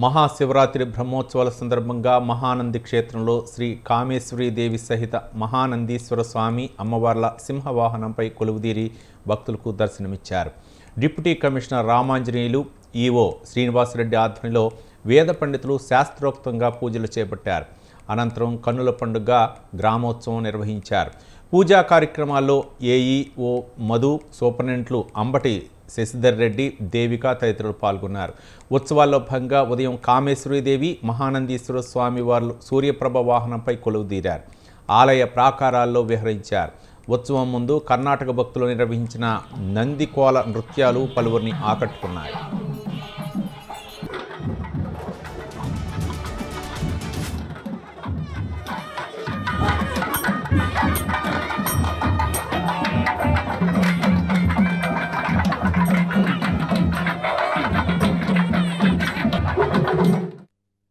మహాశివరాత్రి బ్రహ్మోత్సవాల సందర్భంగా మహానంది క్షేత్రంలో శ్రీ కామేశ్వరీ దేవి సహిత మహానందీశ్వర స్వామి అమ్మవార్ల సింహవాహనంపై కొలువుదీరి భక్తులకు దర్శనమిచ్చారు. Deputy commissioner Ramanjaneyulu, EO Srinivasareddy ఆధ్వర్యంలో వేద పండితులు శాస్త్రోక్తంగా పూజలు చేపట్టారు. అనంతరం కన్నుల పండుగ గ్రామోత్సవం నిర్వహించారు. పూజా కార్యక్రమాల్లో ఏఈఓ మధు, సూపరింటెండెంట్లు అంబటి శశిధర్ రెడ్డి, దేవిక తదితరులు పాల్గొన్నారు. ఉత్సవాల్లో భాగంగా ఉదయం కామేశ్వరీదేవి, మహానందీశ్వర స్వామి వారు సూర్యప్రభ వాహనంపై కొలువుదీరారు. ఆలయ ప్రాకారాల్లో విహరించారు. ఉత్సవం ముందు కర్ణాటక భక్తులు నిర్వహించిన నందికోల నృత్యాలు పలువురిని ఆకట్టుకున్నాయి.